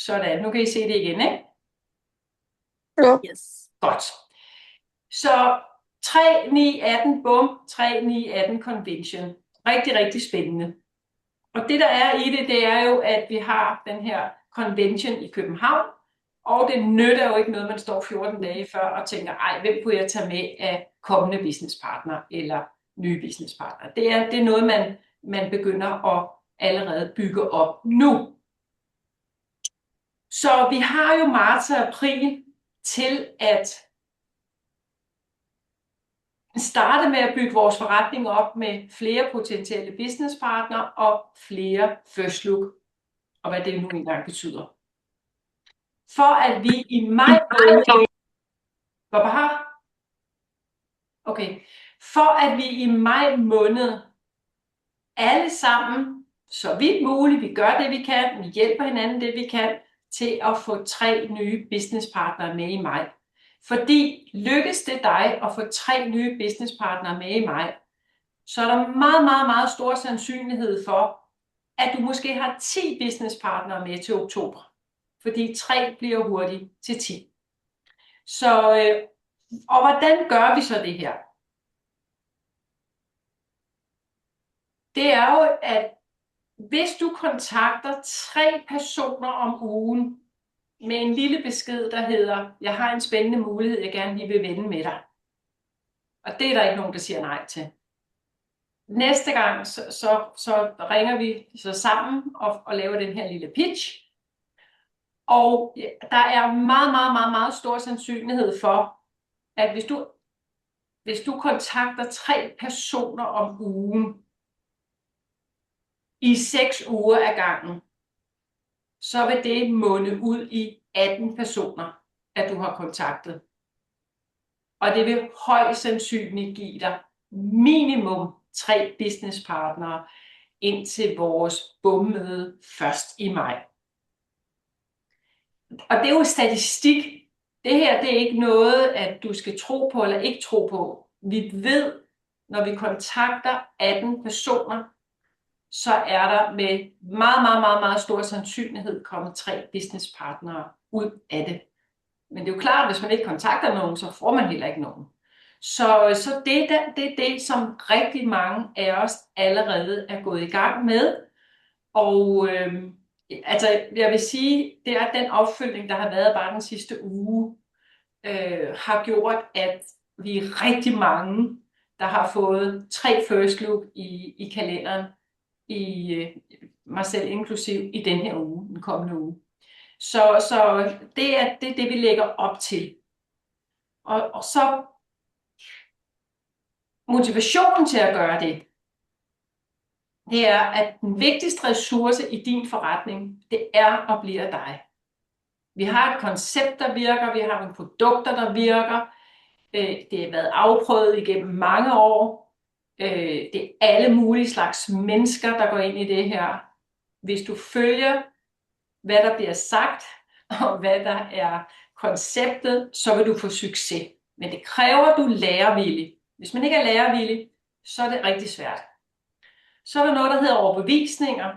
Sådan, nu kan I se det igen, ikke? Jo. Yes. Godt. Så 3, 9, 18, bum, 3, 9, 18 convention. Rigtig, rigtig spændende. Og det der er i det, det er jo, at vi har den her convention i København, og det nytter jo ikke noget, man står 14 dage før og tænker, ej, hvem kunne jeg tage med af kommende businesspartner eller nye businesspartner. Det er noget, man begynder at allerede bygge op nu. Så vi har jo marts og april til at starte med at bygge vores forretning op med flere potentielle businesspartnere og flere first look, og hvad det nu engang betyder. For at vi i maj måned, okay, for at vi i maj måned alle sammen, så vidt muligt, vi gør det vi kan, vi hjælper hinanden det vi kan, til at få 3 nye businesspartnere med i maj. Fordi lykkes det dig at få 3 nye businesspartnere med i maj, så er der meget, meget, meget stor sandsynlighed for, at du måske har 10 businesspartnere med til oktober. Fordi 3 bliver hurtigt til 10. Så, og hvordan gør vi så det her? Det er jo, at hvis du kontakter 3 personer om ugen med en lille besked, der hedder, jeg har en spændende mulighed, jeg gerne lige vil vende med dig. Og det er der ikke nogen, der siger nej til. Næste gang, så ringer vi så sammen og laver den her lille pitch. Og der er meget, meget, meget, meget stor sandsynlighed for, at hvis du kontakter 3 personer om ugen i 6 uger ad gangen, så vil det munde ud i 18 personer, at du har kontaktet. Og det vil højst sandsynligt give dig minimum 3 businesspartnere indtil vores bommøde først i maj. Og det er jo statistik. Det her, det er ikke noget, at du skal tro på eller ikke tro på. Vi ved, når vi kontakter 18 personer, så er der med meget, meget, meget, meget stor sandsynlighed kommet 3 businesspartnere ud af det. Men det er jo klart, at hvis man ikke kontakter nogen, så får man heller ikke nogen. Så det er det, som rigtig mange af os allerede er gået i gang med. Og altså, jeg vil sige, det er den opfølgning, der har været bare den sidste uge, har gjort, at vi er rigtig mange, der har fået 3 first look i kalenderen, i mig selv inklusiv, i den her uge, den kommende uge. Så det er det, vi lægger op til. Og så motivationen til at gøre det er, at den vigtigste ressource i din forretning, det er og bliver dig. Vi har et koncept, der virker, vi har nogle produkter, der virker. Det har været afprøvet igennem mange år. Det er alle mulige slags mennesker, der går ind i det her. Hvis du følger, hvad der bliver sagt, og hvad der er konceptet, så vil du få succes. Men det kræver, at du er lærervillig. Hvis man ikke er lærervillig, så er det rigtig svært. Så er der noget, der hedder overbevisninger.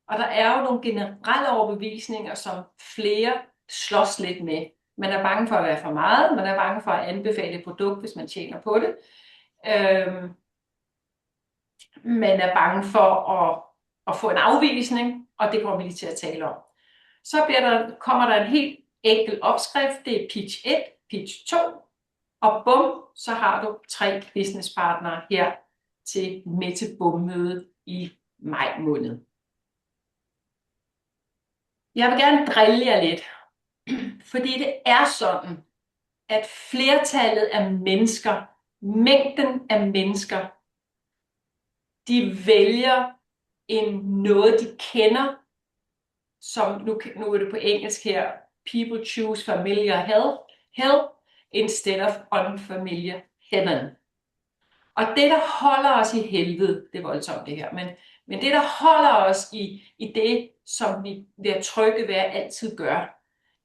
Og der er jo nogle generelle overbevisninger, som flere slås lidt med. Man er bange for at være for meget. Man er bange for at anbefale et produkt, hvis man tjener på det. Man er bange for at få en afvisning, og det kommer vi lige til at tale om. Så kommer der en helt enkel opskrift. Det er pitch 1, pitch 2. Og bum, så har du 3 businesspartnere her med til bommødet i maj måned. Jeg vil gerne drille jer lidt, fordi det er sådan, at flertallet af mennesker, mængden af mennesker, de vælger noget, de kender, som nu er det på engelsk her, people choose familiar hell instead of unfamiliar heaven. Og det, der holder os i helvede, det er voldsomt det her, men det, der holder os i det, som vi ved trygge ved at altid gør,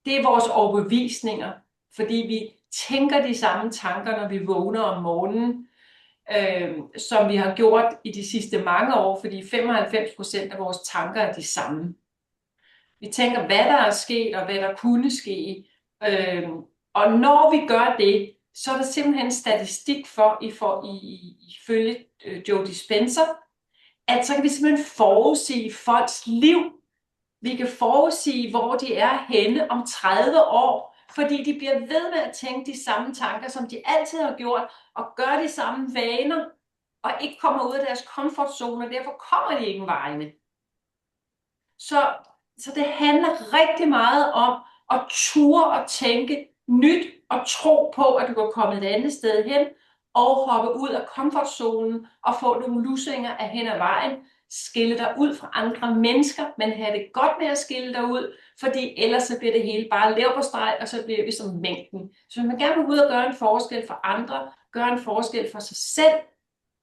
det er vores overbevisninger, fordi vi tænker de samme tanker, når vi vågner om morgenen, som vi har gjort i de sidste mange år, fordi 95% af vores tanker er de samme. Vi tænker, hvad der er sket, og hvad der kunne ske. Og når vi gør det, så er der simpelthen statistik for, ifølge Joe Dispenza, at så kan vi simpelthen forudsige folks liv. Vi kan forudsige, hvor de er henne om 30 år, fordi de bliver ved med at tænke de samme tanker, som de altid har gjort, og gør de samme vaner, og ikke kommer ud af deres komfortzone, og derfor kommer de ikke vegne. Så det handler rigtig meget om at ture og tænke nyt og tro på, at du kan komme et andet sted hen og hoppe ud af komfortzonen og få nogle lussinger af hen ad vejen. Skille dig ud fra andre mennesker, men have det godt med at skille dig ud, fordi ellers så bliver det hele bare leverpostej, og så bliver vi som mængden. Så hvis man gerne vil ud og gøre en forskel for andre, gøre en forskel for sig selv,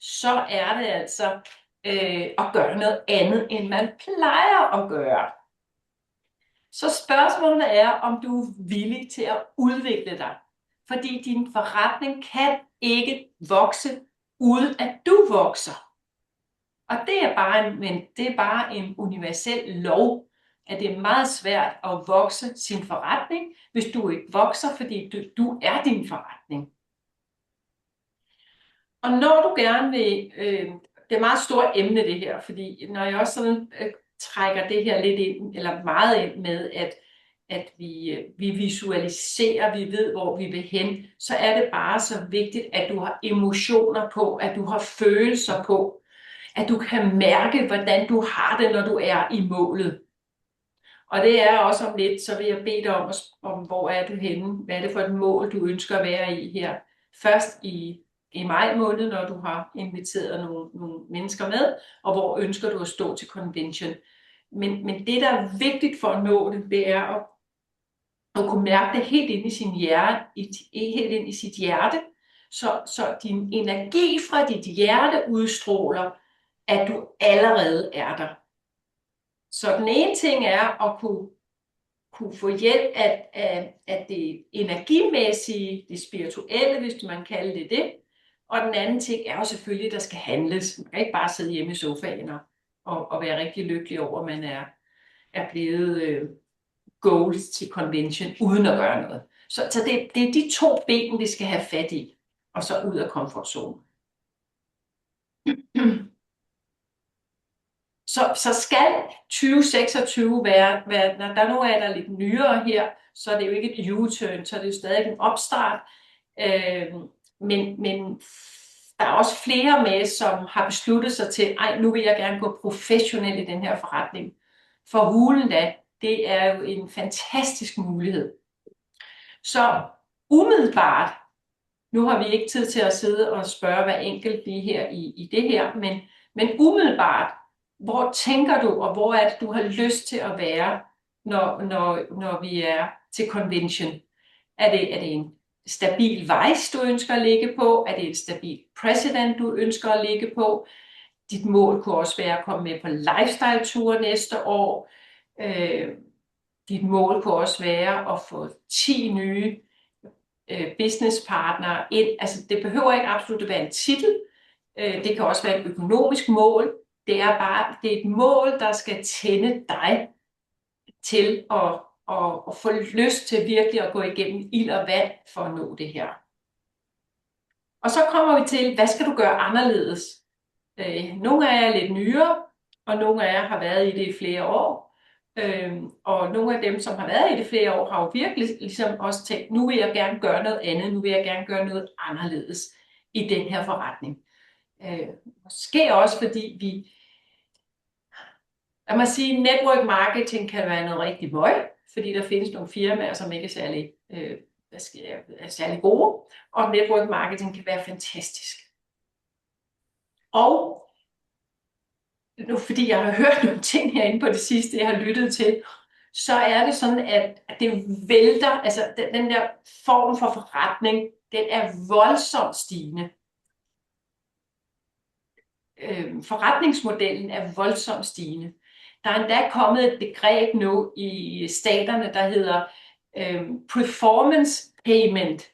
så er det altså at gøre noget andet, end man plejer at gøre. Så spørgsmålet er, om du er villig til at udvikle dig. Fordi din forretning kan ikke vokse, uden at du vokser. Og det er bare en universel lov, at det er meget svært at vokse sin forretning, hvis du ikke vokser, fordi du er din forretning. Og når du gerne vil, det er et meget stort emne det her, fordi når jeg også sådan trækker det her lidt ind, eller meget ind med, at vi visualiserer, vi ved, hvor vi vil hen, så er det bare så vigtigt, at du har emotioner på, at du har følelser på, at du kan mærke, hvordan du har det, når du er i målet. Og det er også om lidt, så vil jeg bede dig om hvor er du henne, hvad er det for et mål, du ønsker at være i her. Først i maj måned, når du har inviteret nogle mennesker med, og hvor ønsker du at stå til convention. Men det, der er vigtigt for at nå det, det er at kunne mærke det helt ind i sin hjerte, helt ind i sit hjerte, så din energi fra dit hjerte udstråler, at du allerede er der. Så den ene ting er at kunne få hjælp af det energimæssige, det spirituelle, hvis man kalder det det. Og den anden ting er jo selvfølgelig, at der skal handles. Man kan ikke bare sidde hjemme i sofaen og være rigtig lykkelig over, at man er blevet gold til convention, uden at gøre noget. Så det er de to ben, vi skal have fat i, og så ud af komfortzonen. Så skal 2026 være, når der nu er der lidt nyere her, så er det jo ikke et U-turn, så er det jo stadig en opstart. Men der er også flere med, som har besluttet sig til, nu vil jeg gerne gå professionelt i den her forretning. For hulen da, det er jo en fantastisk mulighed. Så umiddelbart, nu har vi ikke tid til at sidde og spørge hver enkelt lige her i det her, men umiddelbart, hvor tænker du, og hvor er det, du har lyst til at være, når vi er til convention? Er det en stabil vice, du ønsker at ligge på? Er det en stabil president, du ønsker at ligge på? Dit mål kunne også være at komme med på lifestyle-ture næste år. Dit mål kunne også være at få 10 nye businesspartnere ind. Altså, det behøver ikke absolut at være en titel. Det kan også være et økonomisk mål. Det er et mål, der skal tænde dig til at få lidt til virkelig at gå igennem ild og vand for at nå det her. Og så kommer vi til, hvad skal du gøre anderledes? Nogle af jer er lidt nyere, og nogle af jer har været i det i flere år. Og nogle af dem, som har været i det flere år, har jo virkelig ligesom også tænkt, nu vil jeg gerne gøre noget andet, nu vil jeg gerne gøre noget anderledes i den her forretning. Måske også fordi lad mig sige, network marketing kan være noget rigtig møg, fordi der findes nogle firmaer, som ikke er særlig gode, og network marketing kan være fantastisk. Og nu fordi jeg har hørt nogle ting herinde på det sidste, jeg har lyttet til, så er det sådan, at det vælter, altså den der form for forretning, den er voldsomt stigende. Forretningsmodellen er voldsomt stigende. Der er endda kommet et begreb nu i staterne, der hedder performance payment,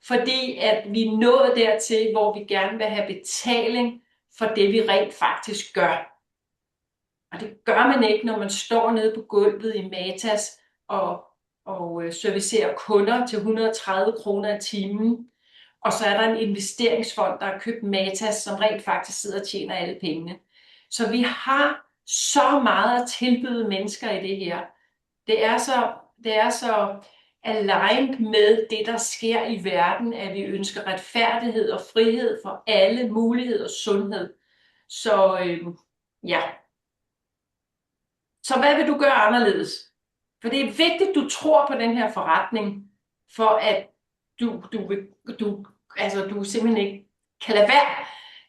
fordi at vi er nået dertil, hvor vi gerne vil have betaling for det, vi rent faktisk gør. Og det gør man ikke, når man står nede på gulvet i Matas og servicerer kunder til 130 kroner i timen. Og så er der en investeringsfond, der har købt Matas, som rent faktisk sidder og tjener alle pengene. Så vi har så meget at tilbyde mennesker i det her. Det er så aligned med det, der sker i verden, at vi ønsker retfærdighed og frihed for alle, mulighed og sundhed. Så ja. Så hvad vil du gøre anderledes? For det er vigtigt, at du tror på den her forretning, for at du simpelthen ikke kan lade være.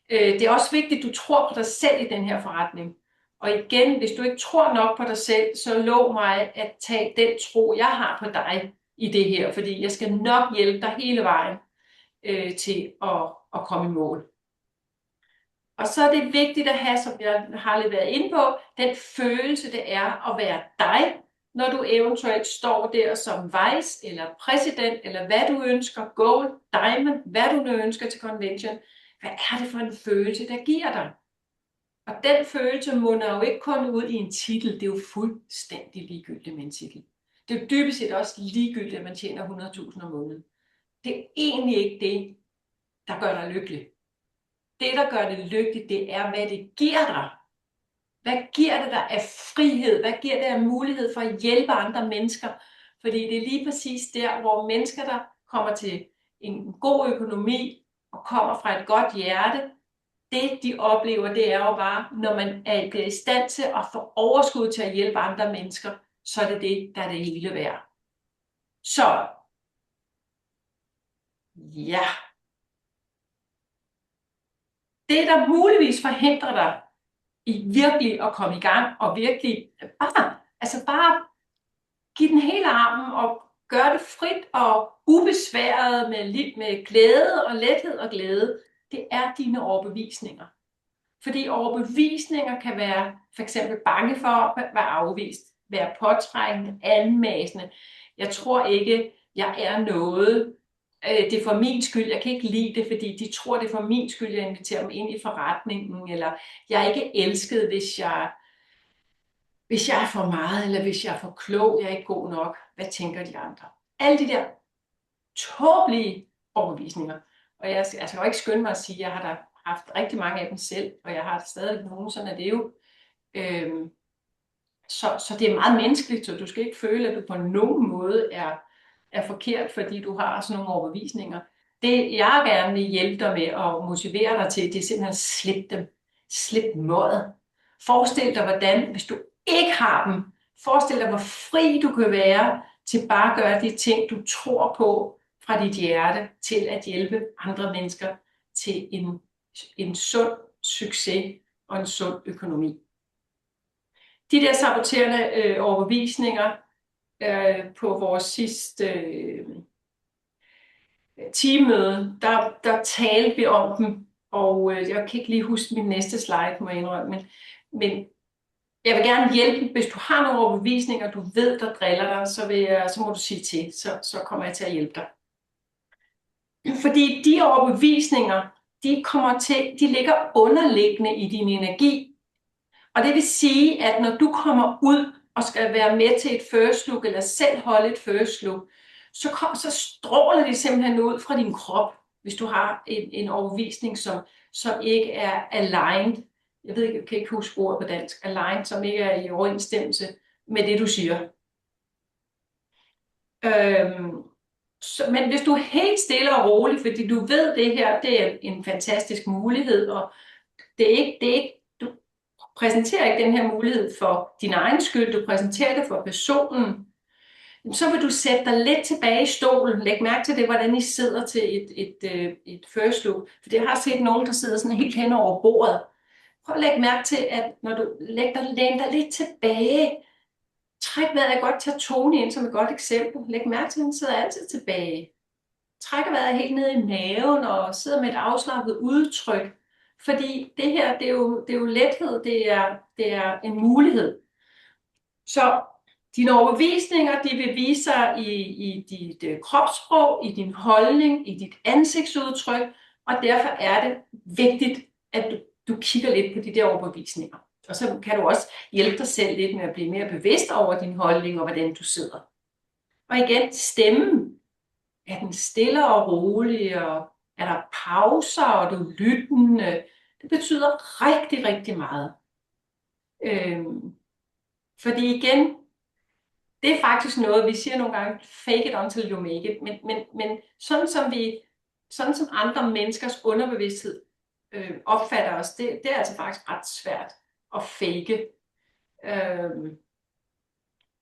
Det er også vigtigt, at du tror på dig selv i den her forretning. Og igen, hvis du ikke tror nok på dig selv, så lov mig at tage den tro, jeg har på dig i det her, fordi jeg skal nok hjælpe dig hele vejen til at komme i mål. Og så er det vigtigt at have, som jeg har lidt været inde på, den følelse, det er at være dig, når du eventuelt står der som vice eller præsident, eller hvad du ønsker, gold, diamond, hvad du nu ønsker til convention. Hvad er det for en følelse, der giver dig? Og den følelse munder jo ikke kun ud i en titel, det er jo fuldstændig ligegyldigt med en titel. Det er jo dybest set også ligegyldigt, at man tjener 100.000 om måneden. Det er egentlig ikke det, der gør dig lykkelig. Det, der gør det lykkeligt, det er, hvad det giver dig. Hvad giver det dig af frihed? Hvad giver det af mulighed for at hjælpe andre mennesker? Fordi det er lige præcis der, hvor mennesker, der kommer til en god økonomi og kommer fra et godt hjerte, det de oplever, det er jo bare, når man bliver i stand til at få overskud til at hjælpe andre mennesker, så er det det, der er det hele værd. Så, ja. Det, der muligvis forhindrer dig i virkelig at komme i gang, og virkelig bare give den hele armen, og gøre det frit og ubesværet med glæde og lethed og glæde, det er dine overbevisninger. Fordi overbevisninger kan være for eksempel bange for at være afvist, være påtrængende, anmasende. Jeg tror ikke, jeg er noget. Det er for min skyld, jeg kan ikke lide det, fordi de tror, det er for min skyld, jeg inviterer dem ind i forretningen, eller jeg er ikke elsket, hvis jeg er for meget, eller hvis jeg er for klog, jeg er ikke god nok. Hvad tænker de andre? Alle de der tåbelige overbevisninger. Og jeg skal jo ikke skynde mig at sige, at jeg har da haft rigtig mange af dem selv, og jeg har stadig nogen, sådan er det jo. Så det er meget menneskeligt, så du skal ikke føle, at du på nogen måde er forkert, fordi du har sådan nogle overbevisninger. Det jeg gerne vil hjælpe dig med og motivere dig til, det er simpelthen at slippe dem. Slip møget. Forestil dig, hvordan, hvis du ikke har dem, forestil dig, hvor fri du kan være til bare at gøre de ting, du tror på fra dit hjerte, til at hjælpe andre mennesker til en sund succes og en sund økonomi. De der saboterende overbevisninger på vores sidste teammøde, der talte vi om dem, og jeg kan ikke lige huske min næste slide, må jeg indrømme, men jeg vil gerne hjælpe. Hvis du har nogle overbevisninger, du ved, der driller dig, så må du sige til, så kommer jeg til at hjælpe dig. Fordi de overbevisninger, de ligger underliggende i din energi. Og det vil sige, at når du kommer ud og skal være med til et first look, eller selv holde et first look, så stråler de simpelthen ud fra din krop, hvis du har en overbevisning, som ikke er aligned. Jeg ved ikke, jeg kan ikke huske ordet på dansk. Aligned, som ikke er i overensstemmelse med det, du siger. Men hvis du er helt stille og rolig, fordi du ved, det her, det er en fantastisk mulighed, og du præsenterer ikke den her mulighed for din egen skyld, du præsenterer det for personen, så vil du sætte dig lidt tilbage i stolen. Læg mærke til det, hvordan I sidder til et first look. For jeg har set nogen, der sidder sådan helt hen over bordet. Prøv at lægge mærke til, at når du læner dig lidt tilbage, træk vejret. Jeg godt tage Tony ind som et godt eksempel. Læg mærke til, at han sidder altid tilbage. Træk vejret helt ned i maven og sidder med et afslappet udtryk. Fordi det her, det er jo lethed, det er en mulighed. Så dine overbevisninger, de vil vise sig i dit kropssprog, i din holdning, i dit ansigtsudtryk, og derfor er det vigtigt, at du kigger lidt på de der overbevisninger. Og så kan du også hjælpe dig selv lidt med at blive mere bevidst over din holdning og hvordan du sidder. Og igen, stemmen. Er den stille og rolig, og er der pauser, og du er lyttende? Det betyder rigtig, rigtig meget. Fordi igen, det er faktisk noget, vi siger nogle gange, fake it until you make it, men sådan som andre menneskers underbevidsthed opfatter os, det er altså faktisk ret svært at fake.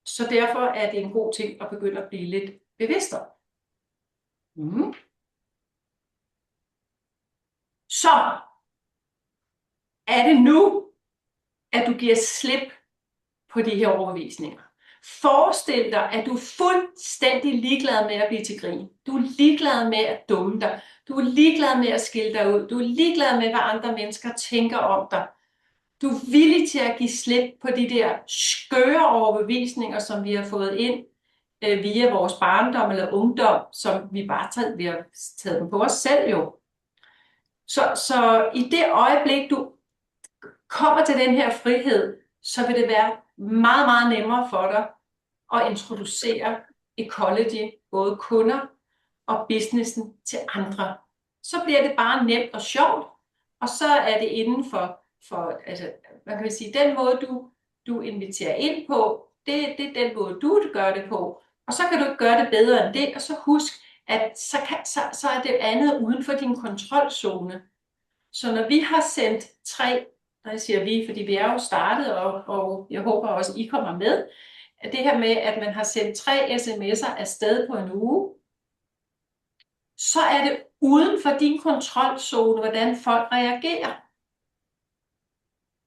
Så derfor er det en god ting at begynde at blive lidt bevidst om. Så er det nu, at du giver slip på de her overbevisninger. Forestil dig, at du er fuldstændig ligeglad med at blive til grin. Du er ligeglad med at dumme dig. Du er ligeglad med at skille dig ud. Du er ligeglad med, hvad andre mennesker tænker om dig. Du er villig til at give slip på de der skøre overbevisninger, som vi har fået ind via vores barndom eller ungdom, som vi har taget dem på os selv jo. Så i det øjeblik, du kommer til den her frihed, så vil det være meget, meget nemmere for dig at introducere ecology, både kunder og businessen til andre. Så bliver det bare nemt og sjovt, og så er det inden for altså, hvad kan man sige, den måde, du inviterer ind på, det er den måde, du gør det på, og så kan du ikke gøre det bedre end det, og så husk, at så er det andet uden for din kontrolzone. Så når vi har sendt 3, der siger vi, fordi vi er jo startet, og jeg håber også, I kommer med, at det her med, at man har sendt 3 sms'er afsted på en uge, så er det uden for din kontrolzone, hvordan folk reagerer.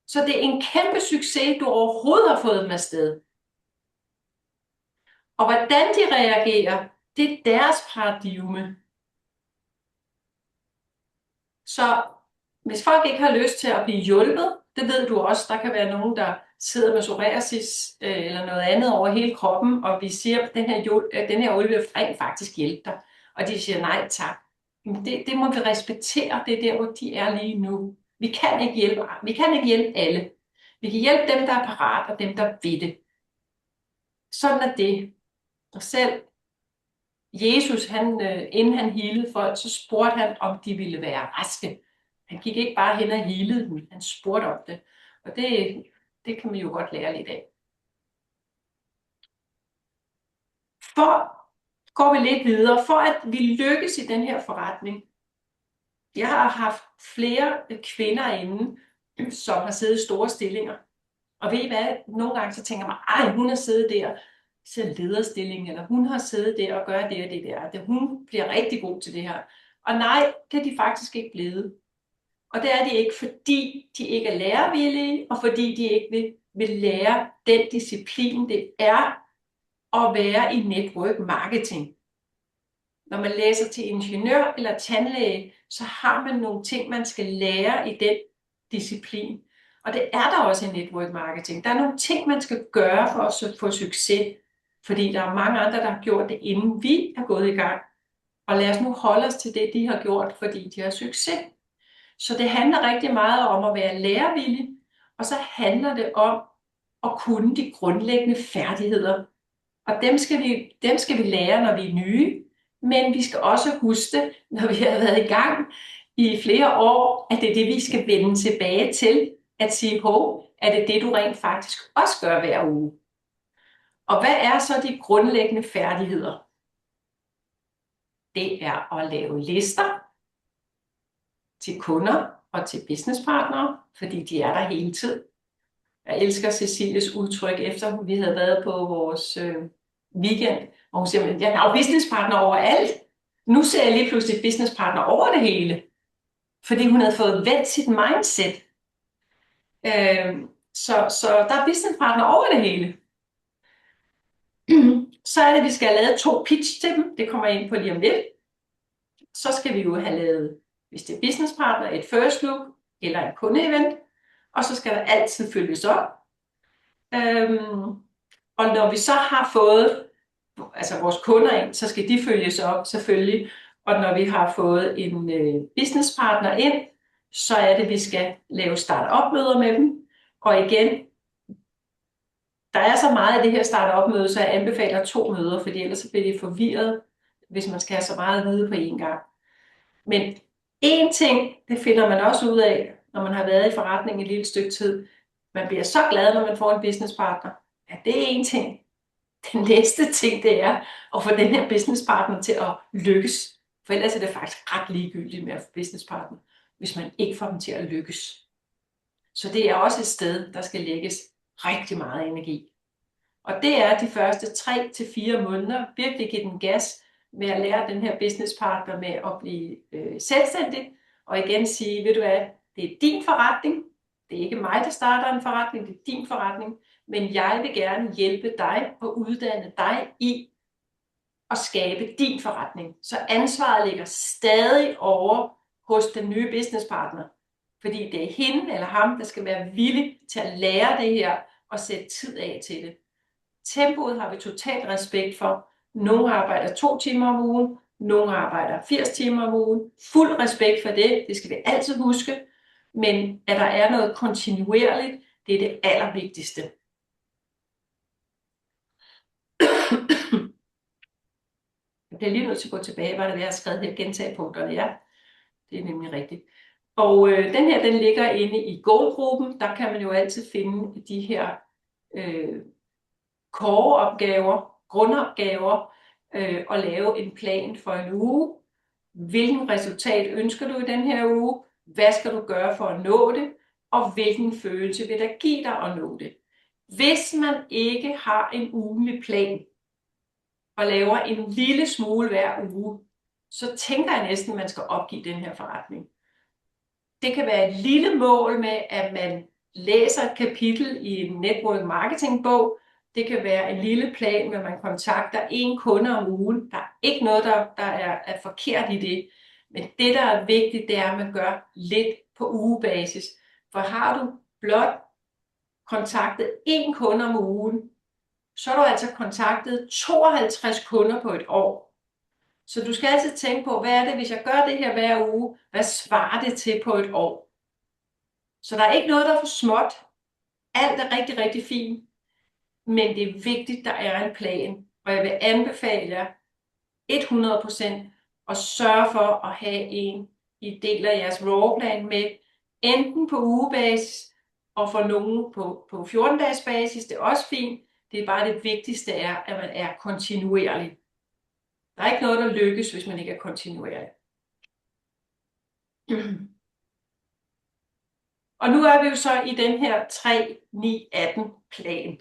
Så det er en kæmpe succes, du overhovedet har fået dem afsted. Og hvordan de reagerer, det er deres paradigme. Så hvis folk ikke har lyst til at blive hjulpet, det ved du også, der kan være nogen, der sidder med psoriasis eller noget andet over hele kroppen, og vi siger, at den her olie vil rent faktisk hjælpe dig. Og de siger nej tak. Det må vi respektere, det er der, hvor de er lige nu. Vi kan ikke hjælpe alle. Vi kan hjælpe dem, der er parat, og dem, der ved det. Sådan er det. Og selv Jesus, inden han healede folk, så spurgte han, om de ville være raske. Han gik ikke bare hen og healede dem, han spurgte om det. Og det kan man jo godt lære lidt af. Går vi lidt videre, for at vi lykkes i den her forretning. Jeg har haft flere kvinder inde, som har siddet i store stillinger. Og ved I hvad? Nogle gange så tænker man, hun har siddet der, til lederstilling, eller hun har siddet der og gør det og det der. At hun bliver rigtig god til det her. Og nej, det er de faktisk ikke blevet. Og det er de ikke, fordi de ikke er lærervillige, og fordi de ikke vil lære den disciplin, det er at være i network marketing. Når man læser til ingeniør eller tandlæge, så har man nogle ting, man skal lære i den disciplin. Og det er der også i network marketing. Der er nogle ting, man skal gøre for at få succes. Fordi der er mange andre, der har gjort det, inden vi er gået i gang. Og lad os nu holde os til det, de har gjort, fordi de har succes. Så det handler rigtig meget om at være lærervillig, og så handler det om at kunne de grundlæggende færdigheder. Og dem skal vi lære, når vi er nye, men vi skal også huske det, når vi har været i gang i flere år, at det er det, vi skal vende tilbage til, at sige, er det det, du rent faktisk også gør hver uge? Og hvad er så de grundlæggende færdigheder? Det er at lave lister til kunder og til businesspartnere, fordi de er der hele tiden. Jeg elsker Cecilies udtryk, efter vi havde været på vores weekend, og hun siger, jeg har jo businesspartner overalt. Nu ser jeg lige pludselig businesspartner over det hele, fordi hun havde fået vendt sit mindset. Så der er businesspartner over det hele. Så er det, at vi skal have lavet 2 pitch til dem. Det kommer jeg ind på lige om lidt. Så skal vi jo have lavet, hvis det er businesspartner, et first look eller et kundeevent. Og så skal der altid følges op. Og når vi så har fået vores kunder ind, så skal de følges op selvfølgelig. Og når vi har fået en businesspartner ind, så er det, at vi skal lave start-up møder med dem. Og igen, der er så meget af det her start-up-møde, så jeg anbefaler 2 møder, fordi ellers så bliver de forvirret, hvis man skal have så meget at vide på én gang. Men én ting, det finder man også ud af, når man har været i forretningen et lille stykke tid. Man bliver så glad, når man får en businesspartner. Ja, det er én ting. Den næste ting, det er at få den her businesspartner til at lykkes. For ellers er det faktisk ret ligegyldigt med at få businesspartner, hvis man ikke får dem til at lykkes. Så det er også et sted, der skal lægges rigtig meget energi. Og det er de første 3-4 måneder, virkelig give den gas med at lære den her businesspartner med at blive selvstændig. Og igen sige, ved du hvad, det er din forretning. Det er ikke mig, der starter en forretning, det er din forretning. Men jeg vil gerne hjælpe dig og uddanne dig i at skabe din forretning. Så ansvaret ligger stadig over hos den nye businesspartner. Fordi det er hende eller ham, der skal være villig til at lære det her og sætte tid af til det. Tempoet har vi totalt respekt for. Nogle arbejder 2 timer om ugen, nogle arbejder 80 timer om ugen. Fuld respekt for det, det skal vi altid huske. Men at der er noget kontinuerligt, det er det allervigtigste. Jeg bliver lige nødt til at gå tilbage, hvad det er, jeg har skrevet her, gentage punkterne, ja. Det er nemlig rigtigt. Og den her, den ligger inde i Go-gruppen. Der kan man jo altid finde de her core-opgaver, grundopgaver, og lave en plan for en uge. Hvilken resultat ønsker du i den her uge? Hvad skal du gøre for at nå det? Og hvilken følelse vil der give dig at nå det? Hvis man ikke har en ugentlig plan, og laver en lille smule hver uge, så tænker jeg næsten, at man skal opgive den her forretning. Det kan være et lille mål med, at man læser et kapitel i en network marketing bog. Det kan være en lille plan med, at man kontakter 1 kunde om ugen. Der er ikke noget, der er forkert i det. Men det, der er vigtigt, det er, at man gør lidt på ugebasis. For har du blot kontaktet 1 kunde om ugen, så har du altså kontaktet 52 kunder på et år. Så du skal altid tænke på, hvad er det, hvis jeg gør det her hver uge, hvad svarer det til på et år? Så der er ikke noget, der er for småt. Alt er rigtig, rigtig fint. Men det er vigtigt, der er en plan. Og jeg vil anbefale jer 100% at sørge for at have en, I deler jeres rawplan med, enten på ugebasis, og for nogen på 14-dages basis. Det er også fint. Det er bare det vigtigste er, at man er kontinuerlig. Der er ikke noget, der lykkes, hvis man ikke er kontinuerlig. Og nu er vi jo så i den her 3-9-18 plan,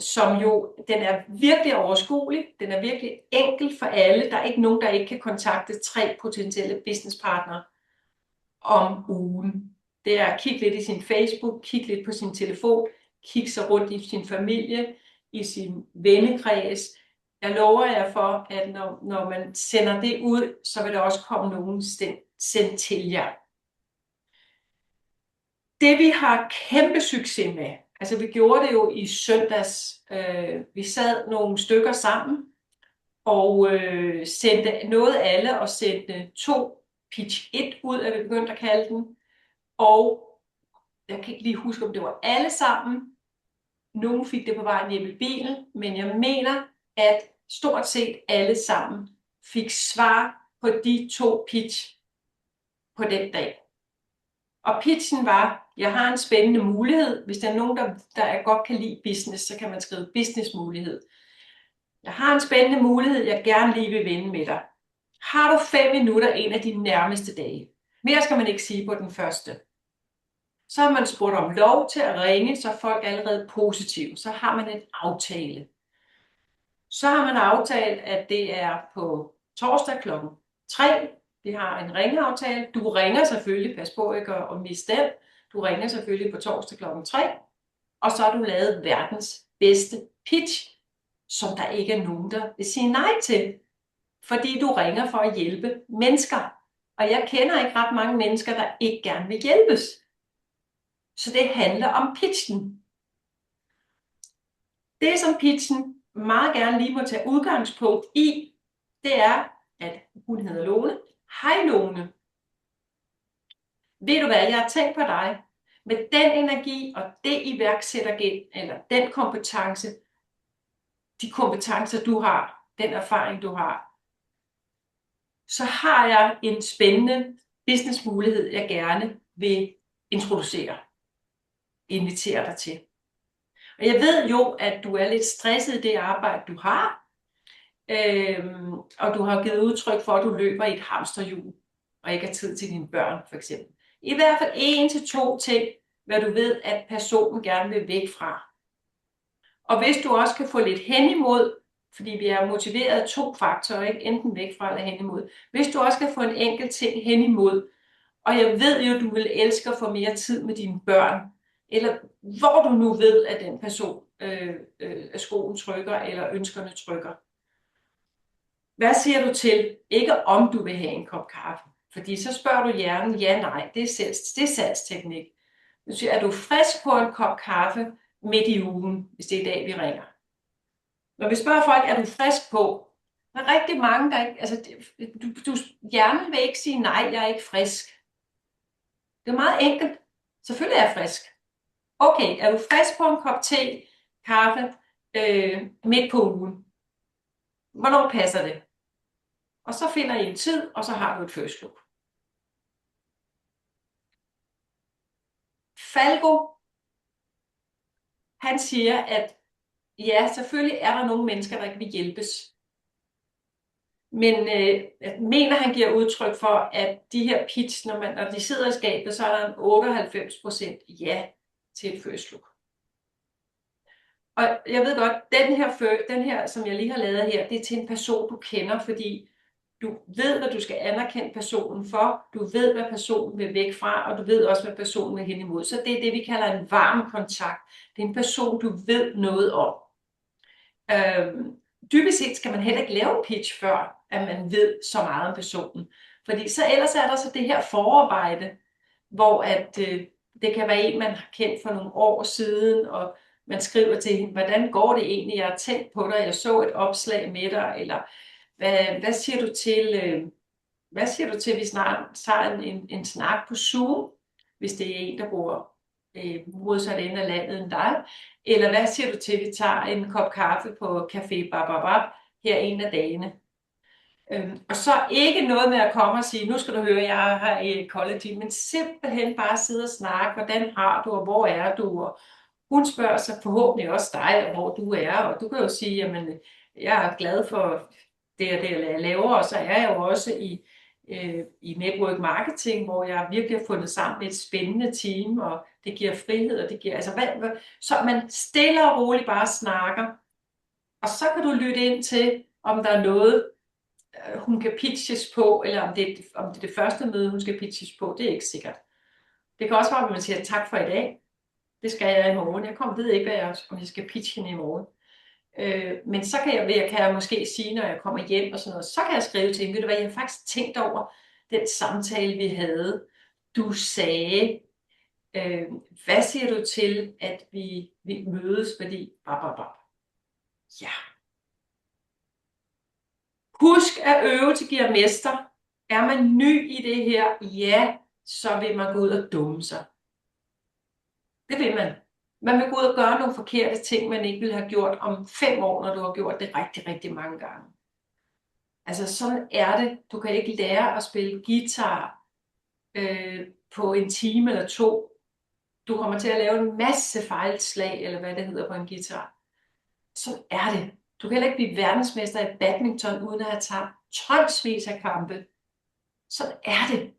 som jo, den er virkelig overskuelig, den er virkelig enkel for alle. Der er ikke nogen, der ikke kan kontakte 3 potentielle businesspartnere om ugen. Det er at kigge lidt i sin Facebook, kigge lidt på sin telefon, kigge sig rundt i sin familie, i sin vennekreds. Jeg lover jer for, at når man sender det ud, så vil der også komme nogen sendt til jer. Det vi har kæmpe succes med, altså vi gjorde det jo i søndags, vi sad nogle stykker sammen, og nåede alle og sendte 2 pitch 1 ud, er vi begyndt at kalde den, og jeg kan ikke lige huske, om det var alle sammen. Nogle fik det på vejen hjem i bilen, men jeg mener, at stort set alle sammen fik svar på de 2 pitch på den dag. Og pitchen var, jeg har en spændende mulighed. Hvis der er nogen, der godt kan lide business, så kan man skrive businessmulighed. Jeg har en spændende mulighed, jeg gerne lige vil vende med dig. Har du 5 minutter en af de nærmeste dage? Mere skal man ikke sige på den første. Så har man spurgt om lov til at ringe, så folk er allerede positive. Så har man en aftale. Så har man aftalt, at det er på torsdag kl. 3. Vi har en ringeaftale. Du ringer selvfølgelig, pas på ikke at miste den. Du ringer selvfølgelig på torsdag kl. 3. Og så har du lavet verdens bedste pitch, som der ikke er nogen, der vil sige nej til. Fordi du ringer for at hjælpe mennesker. Og jeg kender ikke ret mange mennesker, der ikke gerne vil hjælpes. Så det handler om pitchen. Det som pitchen meget gerne lige må tage udgangspunkt i, det er, at hun hedder Lone. Hej Lone. Ved du hvad, jeg har tænkt på dig. med den energi og det iværksættergen, eller den kompetence, de kompetencer du har, den erfaring du har, så har jeg en spændende businessmulighed, jeg gerne vil introducere, invitere dig til. Og jeg ved jo, at du er lidt stresset i det arbejde, du har, og du har givet udtryk for, at du løber i et hamsterhjul, og ikke har tid til dine børn, for eksempel. I hvert fald 1 til 2 ting, hvad du ved, at personen gerne vil væk fra. Og hvis du også kan få lidt hen imod, fordi vi er motiveret af 2 faktorer, ikke? Enten væk fra eller hen imod. Hvis du også kan få en enkelt ting hen imod, og jeg ved jo, at du vil elske at få mere tid med dine børn, eller hvor du nu ved, at den person skoen trykker, eller ønskerne trykker. Hvad siger du til, ikke om du vil have en kop kaffe? Fordi så spørger du hjernen, ja, nej, det er salgsteknik. Du siger, er du frisk på en kop kaffe midt i ugen, hvis det er i dag, vi ringer? Når vi spørger folk, er du frisk på? Der er rigtig mange, der ikke, altså, hjernen vil ikke sige, nej, jeg er ikke frisk. Det er meget enkelt. Selvfølgelig er jeg frisk. Okay, er du frisk på en kop te, kaffe, midt på ugen? Hvornår passer det? Og så finder I en tid, og så har du et first look. Falco, han siger, at ja, selvfølgelig er der nogle mennesker, der ikke vil hjælpes. Men mener han giver udtryk for, at de her pitch, når de sidder i skabet, så er der en 98% ja til et first look. Og jeg ved godt, den her, som jeg lige har lavet her, det er til en person, du kender, fordi du ved, hvad du skal anerkende personen for, du ved, hvad personen vil væk fra, og du ved også, hvad personen vil hen imod. Så det er det, vi kalder en varm kontakt. Det er en person, du ved noget om. Dybest set skal man heller ikke lave en pitch, før at man ved så meget om personen. Fordi så ellers er der så det her forarbejde, hvor at det kan være en, man har kendt for nogle år siden, og man skriver til hende, hvordan går det egentlig, jeg har tænkt på dig, jeg så et opslag med dig, eller hvad siger du til, at vi snart tager en snak på Zoom, hvis det er en, der bor modsat ende af landet end dig, eller hvad siger du til, at vi tager en kop kaffe på Café Bababab her en af dagene. Og så ikke noget med at komme og sige, nu skal du høre, jeg har et kollektiv, men simpelthen bare sidde og snakke, hvordan har du, og hvor er du, og hun spørger sig forhåbentlig også dig, hvor du er, og du kan jo sige, jamen, jeg er glad for det og det, jeg laver, og så er jeg jo også i network marketing, hvor jeg virkelig har fundet sammen med et spændende team, og det giver frihed, og det giver, altså, så man stille og roligt bare snakker, og så kan du lytte ind til, om der er noget, hun kan pitches på, eller om det er det første møde, hun skal pitches på, det er ikke sikkert. Det kan også være, at man siger tak for i dag. Det skal jeg i morgen. Jeg ved ikke, om jeg skal pitche hende i morgen. Men så kan jeg måske sige, når jeg kommer hjem og sådan noget, så kan jeg skrive til hende, ved du hvad, jeg har faktisk tænkt over den samtale, vi havde. Du sagde, hvad siger du til, at vi mødes, fordi ja. Husk, at øvelse giver mester. Er man ny i det her, ja, så vil man gå ud og dumme sig. Det vil man. Man vil gå ud og gøre nogle forkerte ting, man ikke ville have gjort om 5 år, når du har gjort det rigtig, rigtig mange gange. Altså sådan er det. Du kan ikke lære at spille guitar på en time eller 2. Du kommer til at lave en masse fejlslag, eller hvad det hedder på en guitar. Sådan er det. Du kan heller ikke blive verdensmester i badminton, uden at have tabt tonsvis af kampe. Sådan er det.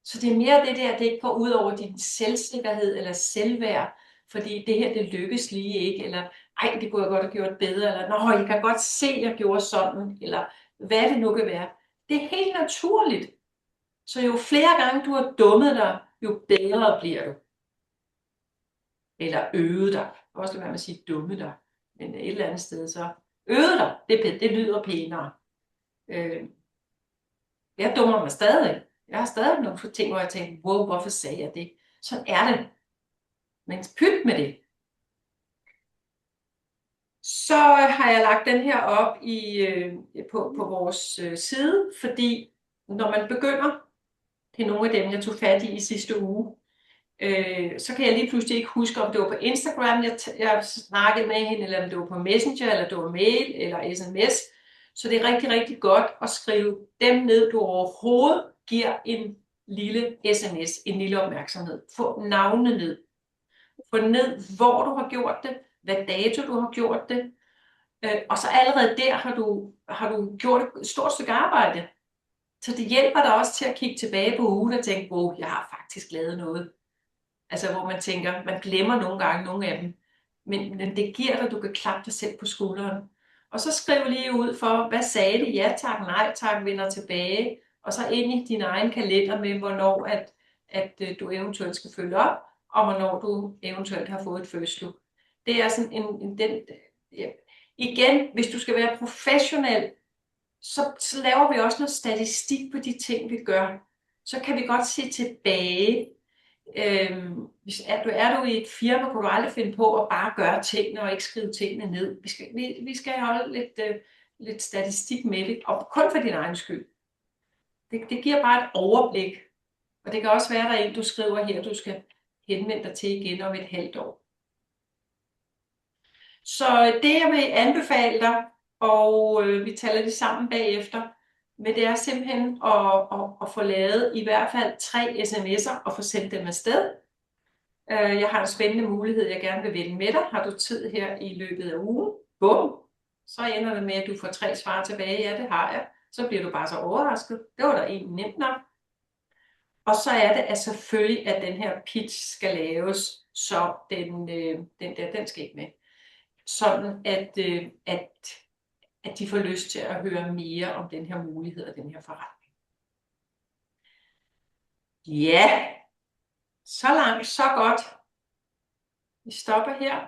Så det er mere det der, det ikke går ud over din selvsikkerhed eller selvværd, fordi det her, det lykkes lige ikke, eller ej, det kunne jeg godt have gjort bedre, eller nå, jeg kan godt se, at jeg gjorde sådan, eller hvad det nu kan være. Det er helt naturligt. Så jo flere gange du har dummet dig, jo bedre bliver du. Eller øvet dig. Det kan også være med at sige dumme dig, men et eller andet sted så øvet dig, det lyder pænere. Jeg dummer mig stadig. Jeg har stadig nogle ting, hvor jeg tænker, wow, hvorfor sagde jeg det? Sådan er det. Men pyt med det. Så har jeg lagt den her op på vores side, fordi når man begynder, det er nogle af dem, jeg tog fat i sidste uge, Så kan jeg lige pludselig ikke huske, om det var på Instagram, jeg snakkede med hende, eller om det var på Messenger, eller det var mail, eller sms. Så det er rigtig, rigtig godt at skrive dem ned, du overhovedet giver en lille sms, en lille opmærksomhed. Få navnene ned. Få ned, hvor du har gjort det, hvad dato du har gjort det. Og så allerede der har du gjort et stort stykke arbejde. Så det hjælper dig også til at kigge tilbage på ugen og tænke, jeg har faktisk lavet noget. Altså hvor man tænker, man glemmer nogle gange nogle af dem. Men det giver dig, at du kan klappe dig selv på skulderen. Og så skriv lige ud for, hvad sagde det? Ja tak, nej tak, vender tilbage. Og så ind i din egen kalender med, hvornår at du eventuelt skal følge op, og hvornår du eventuelt har fået et first look. Det er sådan ja. Igen, hvis du skal være professionel, så laver vi også noget statistik på de ting, vi gør. Så kan vi godt se tilbage. Hvis er du i et firma, kan du aldrig finde på at bare gøre tingene og ikke skrive tingene ned. Vi skal holde lidt statistik med det, og kun for din egen skyld. Det giver bare et overblik. Og det kan også være, at der er en, du skriver her, du skal henvende dig til igen om et halvt år. Så det, jeg vil anbefale dig, og vi taler det sammen bagefter, men det er simpelthen at få lavet i hvert fald 3 sms'er og få sendt dem afsted. Jeg har en spændende mulighed, jeg gerne vil vende med dig. Har du tid her i løbet af ugen? Bum! Så ender det med, at du får 3 svar tilbage. Ja, det har jeg. Så bliver du bare så overrasket. Det var da egentlig nemt nok. Og så er det at selvfølgelig, at den her pitch skal laves, så den skal ikke med. Sådan at de får lyst til at høre mere om den her mulighed og den her forretning. Ja, så langt, så godt. Vi stopper her.